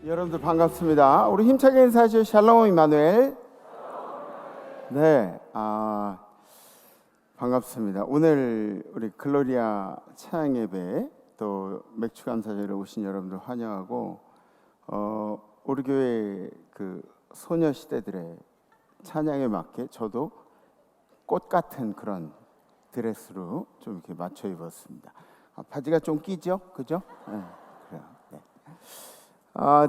여러분들 반갑습니다. 우리 힘차게 인사하시죠. 샬롬 임마누엘. 네, 반갑습니다. 오늘 우리 글로리아 찬양 예배 또 맥주 감사절에 오신 여러분들 환영하고 우리 교회 그 소녀시대들의 찬양에 맞게 저도 꽃 같은 그런 드레스로 좀 이렇게 맞춰 입었습니다. 바지가 좀 끼죠, 그죠? 네, 그래요. 네.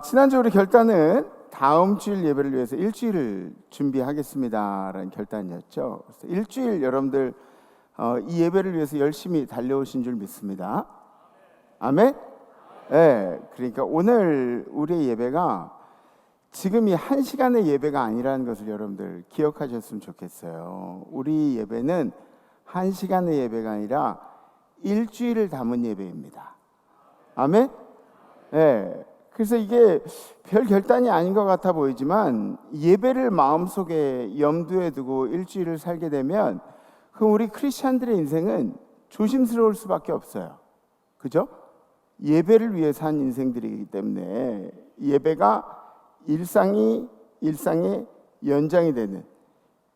지난주 우리 결단은 다음 주일 예배를 위해서 일주일을 준비하겠습니다라는 결단이었죠. 그래서 일주일 여러분들 이 예배를 위해서 열심히 달려오신 줄 믿습니다. 아멘? 네, 그러니까 오늘 우리의 예배가 지금 이 1시간의 예배가 아니라는 것을 여러분들 기억하셨으면 좋겠어요. 우리 예배는 1시간의 예배가 아니라 일주일을 담은 예배입니다. 아멘? 네. 그래서 이게 별 결단이 아닌 것 같아 보이지만 예배를 마음속에 염두에 두고 일주일을 살게 되면 그 우리 크리스찬들의 인생은 조심스러울 수밖에 없어요. 그죠? 예배를 위해 산 인생들이기 때문에 예배가 일상의 연장이 되는,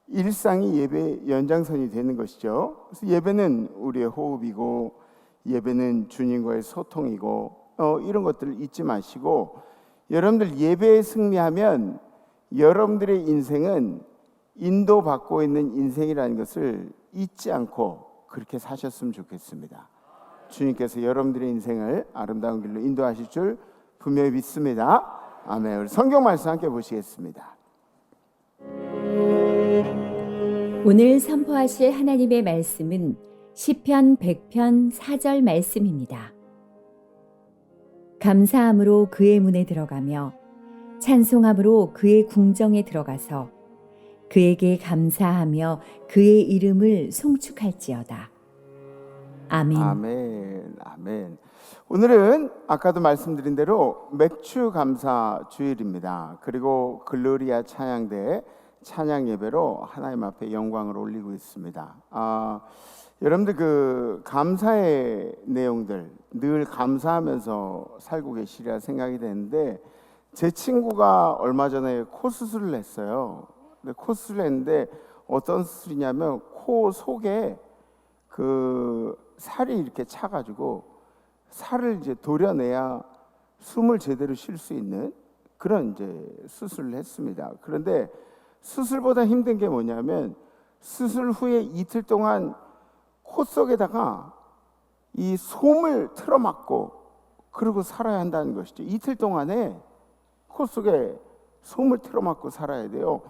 일상이 예배의 연장선이 되는 것이죠. 그래서 예배는 우리의 호흡이고 예배는 주님과의 소통이고 이런 것들을 잊지 마시고 여러분들 예배에 승리하면 여러분들의 인생은 인도받고 있는 인생이라는 것을 잊지 않고 그렇게 사셨으면 좋겠습니다. 주님께서 여러분들의 인생을 아름다운 길로 인도하실 줄 분명히 믿습니다. 아멘. 우리 성경 말씀 함께 보시겠습니다. 오늘 선포하실 하나님의 말씀은 시편 100편 4절 말씀입니다. 감사함으로 그의 문에 들어가며 찬송함으로 그의 궁정에 들어가서 그에게 감사하며 그의 이름을 송축할지어다. 아멘. 아멘. 아멘. 오늘은 아까도 말씀드린 대로 맥주 감사 주일입니다. 그리고 글로리아 찬양대 찬양 예배로 하나님 앞에 영광을 올리고 있습니다. 여러분들 그 감사의 내용들 늘 감사하면서 살고 계시리라 생각이 되는데 제 친구가 얼마 전에 코 수술을 했어요. 근데 코 수술을 했는데 어떤 수술이냐면 코 속에 그 살이 이렇게 차가지고 살을 이제 도려내야 숨을 제대로 쉴 수 있는 그런 이제 수술을 했습니다. 그런데 수술보다 힘든 게 뭐냐면 수술 후에 이틀 동안 코 속에다가 이 솜을 틀어막고 그리고 살아야 한다는 것이죠. 이틀 동안에 코 속에 솜을 틀어막고 살아야 돼요.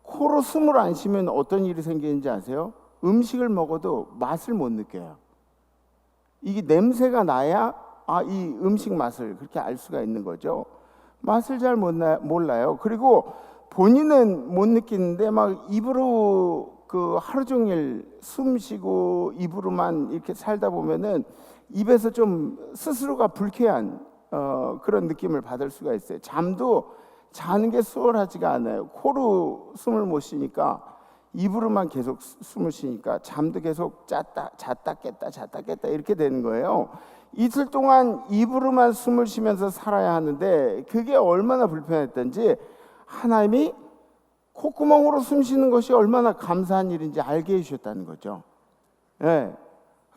코로 숨을 안 쉬면 어떤 일이 생기는지 아세요? 음식을 먹어도 맛을 못 느껴요. 이게 냄새가 나야 이 음식 맛을 그렇게 알 수가 있는 거죠. 맛을 잘 몰라요. 그리고 본인은 못 느끼는데 막 입으로 그 하루 종일 숨 쉬고 입으로만 이렇게 살다 보면은 입에서 좀 스스로가 불쾌한 그런 느낌을 받을 수가 있어요. 잠도 자는 게 수월하지가 않아요. 코로 숨을 못 쉬니까 입으로만 계속 숨을 쉬니까 잠도 계속 잤다 깼다 이렇게 되는 거예요. 이틀 동안 입으로만 숨을 쉬면서 살아야 하는데 그게 얼마나 불편했던지 하나님이 콧구멍으로 숨 쉬는 것이 얼마나 감사한 일인지 알게 해주셨다는 거죠. 네.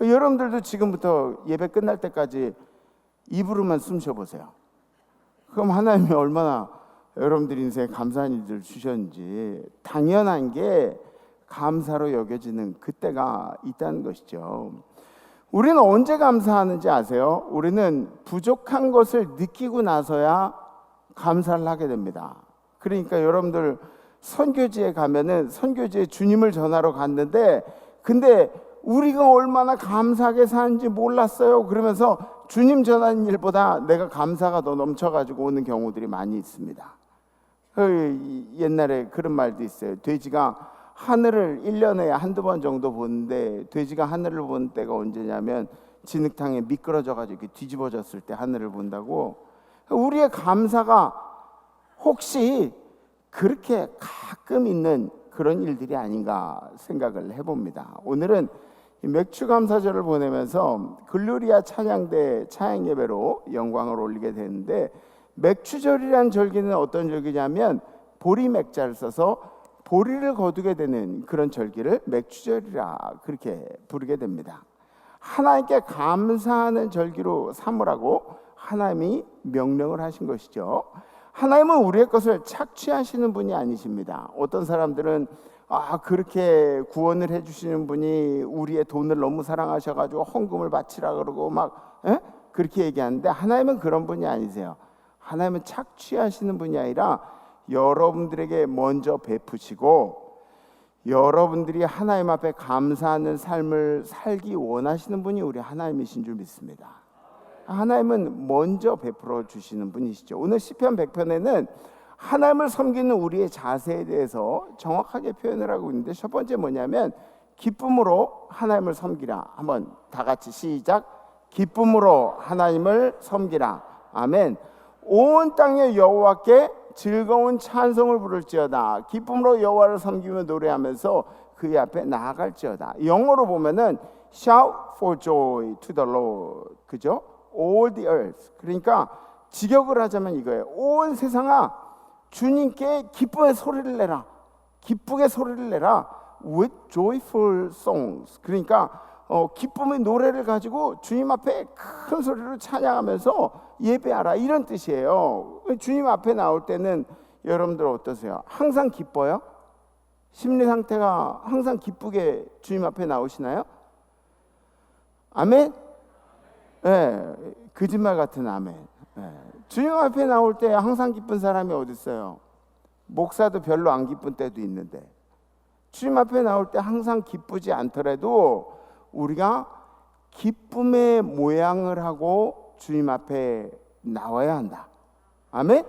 여러분들도 지금부터 예배 끝날 때까지 입으로만 숨 쉬어보세요. 그럼 하나님이 얼마나 여러분들 인생에 감사한 일들을 주셨는지 당연한 게 감사로 여겨지는 그때가 있다는 것이죠. 우리는 언제 감사하는지 아세요? 우리는 부족한 것을 느끼고 나서야 감사를 하게 됩니다. 그러니까 여러분들 선교지에 가면은 선교지에 주님을 전하러 갔는데 근데 우리가 얼마나 감사하게 사는지 몰랐어요. 그러면서 주님 전하는 일보다 내가 감사가 더 넘쳐가지고 오는 경우들이 많이 있습니다. 옛날에 그런 말도 있어요. 돼지가 하늘을 1년에 한두 번 정도 보는데 돼지가 하늘을 보는 때가 언제냐면 진흙탕에 미끄러져가지고 뒤집어졌을 때 하늘을 본다고. 우리의 감사가 혹시 그렇게 가끔 있는 그런 일들이 아닌가 생각을 해봅니다. 오늘은 맥주 감사절을 보내면서 글로리아 찬양대 찬양 예배로 영광을 올리게 되는데 맥추절이라는 절기는 어떤 절기냐면 보리맥자를 써서 보리를 거두게 되는 그런 절기를 맥추절이라 그렇게 부르게 됩니다. 하나님께 감사하는 절기로 삼으라고 하나님이 명령을 하신 것이죠. 하나님은 우리의 것을 착취하시는 분이 아니십니다. 어떤 사람들은 그렇게 구원을 해주시는 분이 우리의 돈을 너무 사랑하셔가지고 헌금을 바치라 그러고 그렇게 얘기하는데, 하나님은 그런 분이 아니세요. 하나님은 착취하시는 분이 아니라 여러분들에게 먼저 베푸시고 여러분들이 하나님 앞에 감사하는 삶을 살기 원하시는 분이 우리 하나님이신 줄 믿습니다. 하나님은 먼저 베풀어 주시는 분이시죠. 오늘 시편 100편에는 하나님을 섬기는 우리의 자세에 대해서 정확하게 표현을 하고 있는데, 첫 번째 뭐냐면 기쁨으로 하나님을 섬기라. 한번 다 같이 시작. 기쁨으로 하나님을 섬기라. 아멘. 온 땅의 여호와께 즐거운 찬송을 부를지어다. 기쁨으로 여호와를 섬기며 노래하면서 그의 앞에 나아갈지어다. 영어로 보면은 shout for joy to the Lord. 그죠? All the earth. 그러니까 직역을 하자면 이거예요. 온 세상아, 주님께 기쁨의 소리를 내라. 기쁘게 소리를 내라. With joyful songs. 그러니까 기쁨의 노래를 가지고 주님 앞에 큰 소리로 찬양하면서 예배하라, 이런 뜻이에요. 주님 앞에 나올 때는 여러분들 어떠세요? 항상 기뻐요? 심리 상태가 항상 기쁘게 주님 앞에 나오시나요? 아멘? 네, 거짓말 같은 아멘. 네. 주님 앞에 나올 때 항상 기쁜 사람이 어디 있어요? 목사도 별로 안 기쁜 때도 있는데, 주님 앞에 나올 때 항상 기쁘지 않더라도 우리가 기쁨의 모양을 하고 주님 앞에 나와야 한다. 아멘?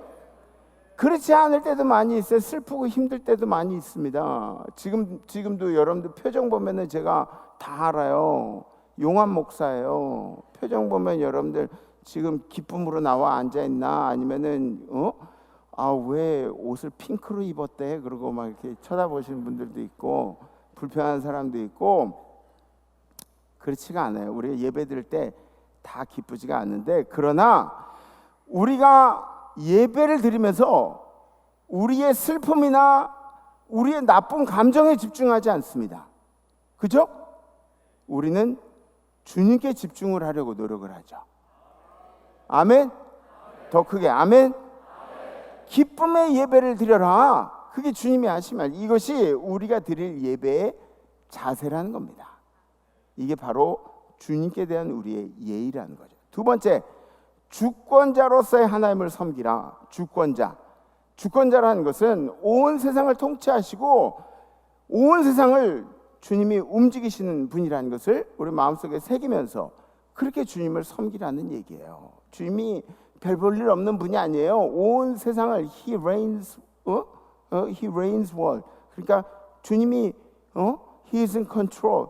그렇지 않을 때도 많이 있어요. 슬프고 힘들 때도 많이 있습니다. 지금도 여러분들 표정 보면은 제가 다 알아요. 용환 목사예요. 표정 보면 여러분들 지금 기쁨으로 나와 앉아 있나, 아니면은 왜 옷을 핑크로 입었대? 그러고 막 이렇게 쳐다보시는 분들도 있고 불편한 사람도 있고, 그렇지가 않아요. 우리가 예배 드릴 때 다 기쁘지가 않는데, 그러나 우리가 예배를 드리면서 우리의 슬픔이나 우리의 나쁜 감정에 집중하지 않습니다. 그죠? 우리는 주님께 집중을 하려고 노력을 하죠. 아멘? 더 크게 아멘? 기쁨의 예배를 드려라. 그게 주님이 하신 말. 이것이 우리가 드릴 예배의 자세라는 겁니다. 이게 바로 주님께 대한 우리의 예의라는 거죠. 두 번째, 주권자로서의 하나님을 섬기라. 주권자라는 것은 온 세상을 통치하시고 온 세상을 주님이 움직이시는 분이라는 것을 우리 마음속에 새기면서 그렇게 주님을 섬기라는 얘기예요. 주님이 별 볼 일 없는 분이 아니에요. 온 세상을 He reigns world. 그러니까 주님이 He is in control.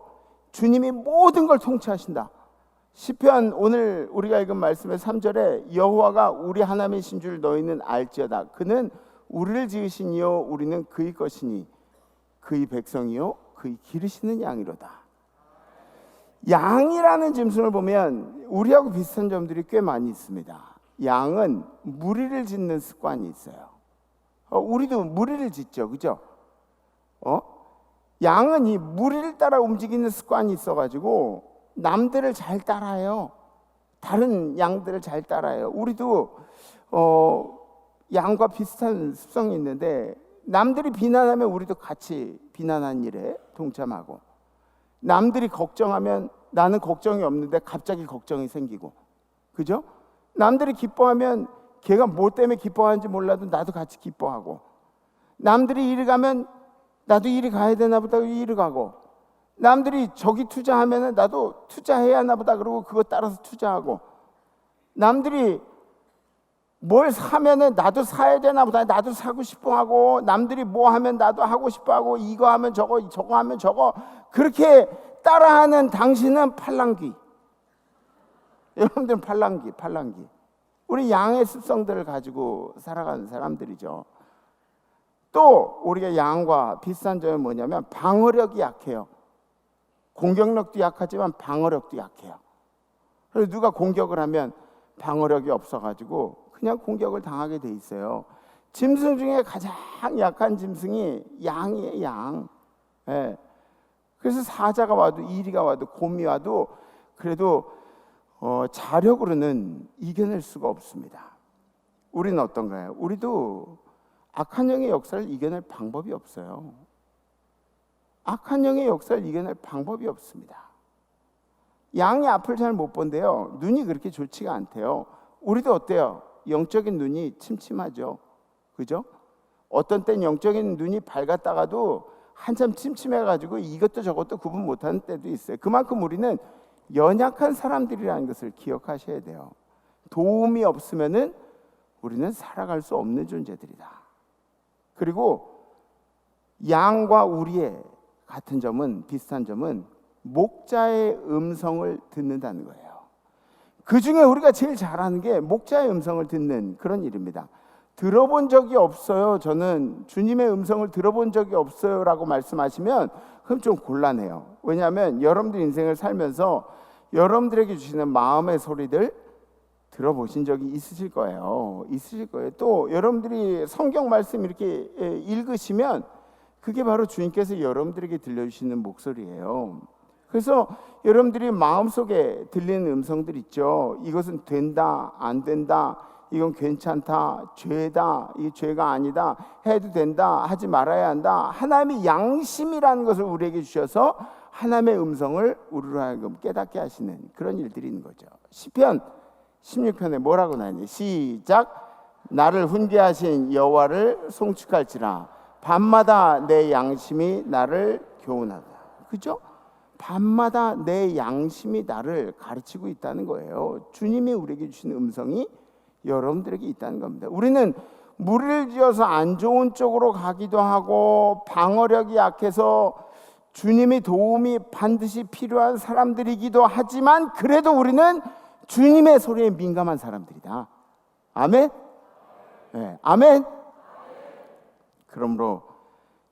주님이 모든 걸 통치하신다. 시편 오늘 우리가 읽은 말씀의 3절에 여호와가 우리 하나님이신 줄 너희는 알지어다. 그는 우리를 지으시니요 우리는 그의 것이니 그의 백성이요 그의 기르시는 양이로다. 양이라는 짐승을 보면 우리하고 비슷한 점들이 꽤 많이 있습니다. 양은 무리를 짓는 습관이 있어요. 우리도 무리를 짓죠, 그죠? 양은 이 무리를 따라 움직이는 습관이 있어가지고 남들을 잘 따라해요. 다른 양들을 잘 따라해요. 우리도 양과 비슷한 습성이 있는데, 남들이 비난하면 우리도 같이 비난하는 일에 동참하고, 남들이 걱정하면 나는 걱정이 없는데 갑자기 걱정이 생기고, 그죠? 남들이 기뻐하면 걔가 뭐 때문에 기뻐하는지 몰라도 나도 같이 기뻐하고, 남들이 이리 가면 나도 이리 가야 되나 보다 이리 가고, 남들이 저기 투자하면 나도 투자해야 하나 보다 그러고 그거 따라서 투자하고, 남들이 뭘 사면은 나도 사야 되나 보다 나도 사고 싶어 하고, 남들이 뭐 하면 나도 하고 싶어 하고, 이거 하면 저거 하면 저거, 그렇게 따라하는 당신은 팔랑귀. 여러분들은 팔랑귀. 우리 양의 습성들을 가지고 살아가는 사람들이죠. 또 우리가 양과 비슷한 점은 뭐냐면 방어력이 약해요. 공격력도 약하지만 방어력도 약해요. 그래서 누가 공격을 하면 방어력이 없어가지고 그냥 공격을 당하게 돼 있어요. 짐승 중에 가장 약한 짐승이 양이에요, 양. 예. 그래서 사자가 와도 이리가 와도 곰이 와도 그래도 자력으로는 이겨낼 수가 없습니다. 우리는 어떤가요? 우리도 악한 영의 역사를 이겨낼 방법이 없어요. 악한 영의 역사를 이겨낼 방법이 없습니다. 양이 앞을 잘 못 본대요. 눈이 그렇게 좋지가 않대요. 우리도 어때요? 영적인 눈이 침침하죠. 그죠? 어떤 땐 영적인 눈이 밝았다가도 한참 침침해가지고 이것도 저것도 구분 못하는 때도 있어요. 그만큼 우리는 연약한 사람들이라는 것을 기억하셔야 돼요. 도움이 없으면은 우리는 살아갈 수 없는 존재들이다. 그리고 양과 우리의 같은 점은, 비슷한 점은 목자의 음성을 듣는다는 거예요. 그 중에 우리가 제일 잘하는 게 목자의 음성을 듣는 그런 일입니다. 들어본 적이 없어요. 저는 주님의 음성을 들어본 적이 없어요 라고 말씀하시면 그럼 좀 곤란해요. 왜냐하면 여러분들 인생을 살면서 여러분들에게 주시는 마음의 소리들 들어보신 적이 있으실 거예요. 또 여러분들이 성경 말씀 이렇게 읽으시면 그게 바로 주님께서 여러분들에게 들려주시는 목소리예요. 그래서 여러분들이 마음속에 들리는 음성들 있죠. 이것은 된다, 안 된다, 이건 괜찮다, 죄다, 이게 죄가 아니다, 해도 된다, 하지 말아야 한다. 하나님의 양심이라는 것을 우리에게 주셔서 하나님의 음성을 우리로 하여금 깨닫게 하시는 그런 일들이 있는 거죠. 시편 16편에 뭐라고 나오니? 시작. 나를 훈계하신 여호와를 송축할지라 밤마다 내 양심이 나를 교훈하다. 그죠? 밤마다 내 양심이 나를 가르치고 있다는 거예요. 주님이 우리에게 주신 음성이 여러분들에게 있다는 겁니다. 우리는 무리를 지어서 안 좋은 쪽으로 가기도 하고 방어력이 약해서 주님의 도움이 반드시 필요한 사람들이기도 하지만 그래도 우리는 주님의 소리에 민감한 사람들이다. 아멘? 네, 아멘? 그러므로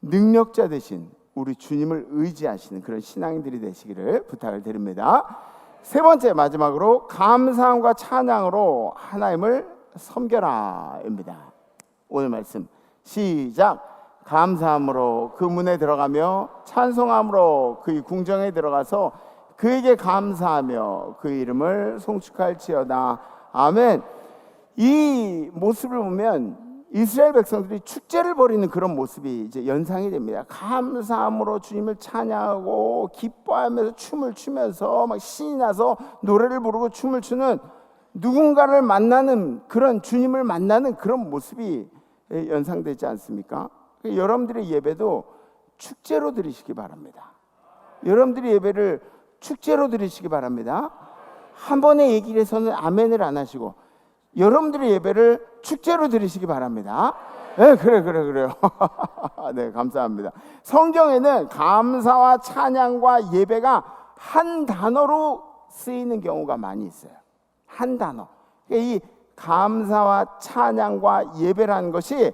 능력자 되신 우리 주님을 의지하시는 그런 신앙인들이 되시기를 부탁을 드립니다. 세 번째, 마지막으로 감사함과 찬양으로 하나님을 섬겨라입니다. 오늘 말씀 시작. 감사함으로 그 문에 들어가며 찬송함으로 그의 궁정에 들어가서 그에게 감사하며 그 이름을 송축할지어다. 아멘. 이 모습을 보면 이스라엘 백성들이 축제를 벌이는 그런 모습이 이제 연상이 됩니다. 감사함으로 주님을 찬양하고 기뻐하면서 춤을 추면서 막 신이 나서 노래를 부르고 춤을 추는 누군가를 만나는 그런 주님을 만나는 그런 모습이 연상되지 않습니까? 여러분들의 예배도 축제로 드리시기 바랍니다. 여러분들의 예배를 축제로 드리시기 바랍니다. 한 번의 얘기를 해서는 아멘을 안 하시고 여러분들의 예배를 축제로 드리시기 바랍니다. 네, 그래요. 네, 감사합니다. 성경에는 감사와 찬양과 예배가 한 단어로 쓰이는 경우가 많이 있어요. 한 단어. 이 감사와 찬양과 예배라는 것이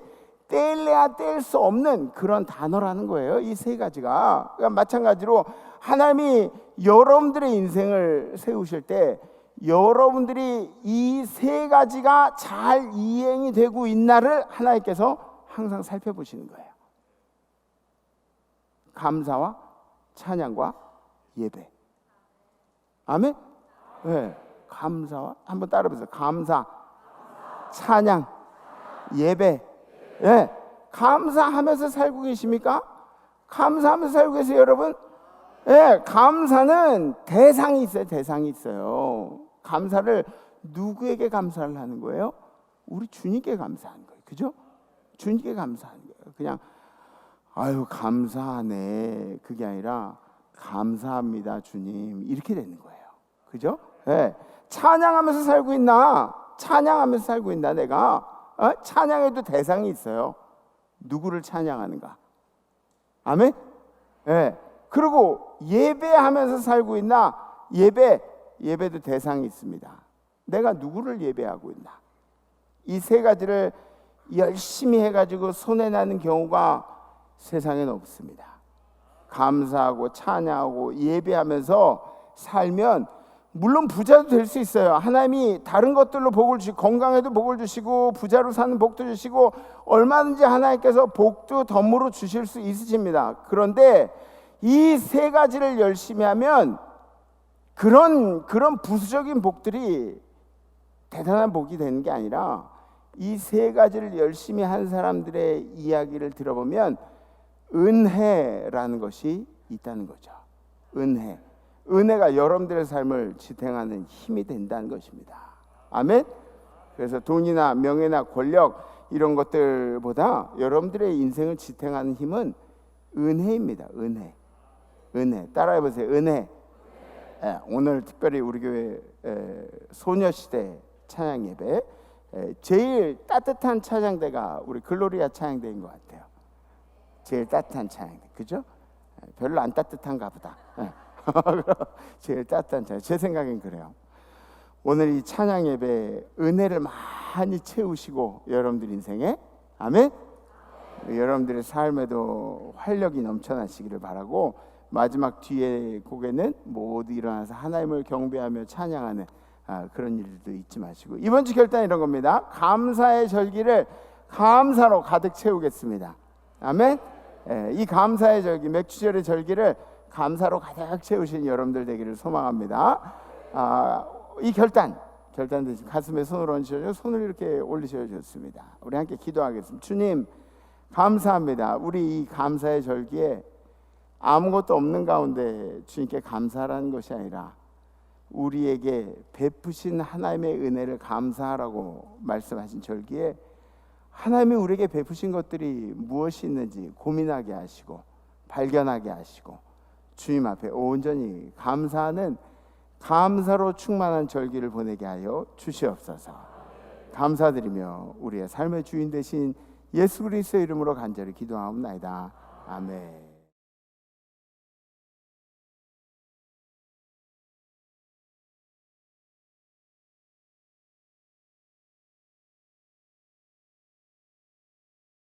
떼려야 뗄 수 없는 그런 단어라는 거예요. 이 세 가지가. 그러니까 마찬가지로 하나님이 여러분들의 인생을 세우실 때 여러분들이 이 세 가지가 잘 이행이 되고 있나를 하나님께서 항상 살펴보시는 거예요. 감사와 찬양과 예배. 아멘? 네. 감사와 한번 따라해보세요. 감사, 찬양, 예배. 네. 감사하면서 살고 계십니까? 감사하면서 살고 계세요, 여러분? 네. 감사는 대상이 있어요. 대상이 있어요. 감사를 누구에게 감사를 하는 거예요? 우리 주님께 감사하는 거예요. 그죠? 주님께 감사하는 거예요. 그냥 아유 감사하네 그게 아니라 감사합니다 주님 이렇게 되는 거예요. 그죠? 네. 찬양하면서 살고 있나? 찬양하면서 살고 있나 내가? 찬양에도 대상이 있어요. 누구를 찬양하는가? 아멘? 네. 그리고 예배하면서 살고 있나? 예배도 대상이 있습니다. 내가 누구를 예배하고 있나? 이 세 가지를 열심히 해가지고 손해나는 경우가 세상에는 없습니다. 감사하고 찬양하고 예배하면서 살면 물론 부자도 될 수 있어요. 하나님이 다른 것들로 복을 주시고 건강에도 복을 주시고 부자로 사는 복도 주시고 얼마든지 하나님께서 복도 덤으로 주실 수 있으십니다. 그런데 이 세 가지를 열심히 하면 그런 부수적인 복들이 대단한 복이 되는 게 아니라 이 세 가지를 열심히 한 사람들의 이야기를 들어보면 은혜라는 것이 있다는 거죠. 은혜가 여러분들의 삶을 지탱하는 힘이 된다는 것입니다. 아멘. 그래서 돈이나 명예나 권력 이런 것들보다 여러분들의 인생을 지탱하는 힘은 은혜입니다. 은혜. 따라해 보세요. 은혜. 예, 오늘 특별히 우리 교회 소녀시대 찬양 예배 제일 따뜻한 찬양대가 우리 글로리아 찬양대인 것 같아요. 제일 따뜻한 찬양대, 그죠? 별로 안 따뜻한가 보다. 제일 따뜻한 찬양. 제 생각엔 그래요. 오늘 이 찬양 예배 은혜를 많이 채우시고 여러분들 인생에 아멘. 여러분들의 삶에도 활력이 넘쳐나시기를 바라고 마지막 뒤에 곡에는 모두 일어나서 하나님을 경배하며 찬양하는 그런 일들도 잊지 마시고 이번 주 결단 이런 겁니다. 감사의 절기를 감사로 가득 채우겠습니다. 아멘. 이 감사의 절기, 맥주절의 절기를 감사로 가득 채우신 여러분들 되기를 소망합니다. 이 결단 대신 가슴에 손을 얹으셔서 손을 이렇게 올리셔야 좋습니다. 우리 함께 기도하겠습니다. 주님 감사합니다. 우리 이 감사의 절기에 아무것도 없는 가운데 주님께 감사하라는 것이 아니라 우리에게 베푸신 하나님의 은혜를 감사하라고 말씀하신 절기에 하나님이 우리에게 베푸신 것들이 무엇이 있는지 고민하게 하시고 발견하게 하시고 주님 앞에 온전히 감사하는 감사로 충만한 절기를 보내게 하여 주시옵소서. 감사드리며 우리의 삶의 주인 되신 예수 그리스도의 이름으로 간절히 기도하옵나이다. 아멘.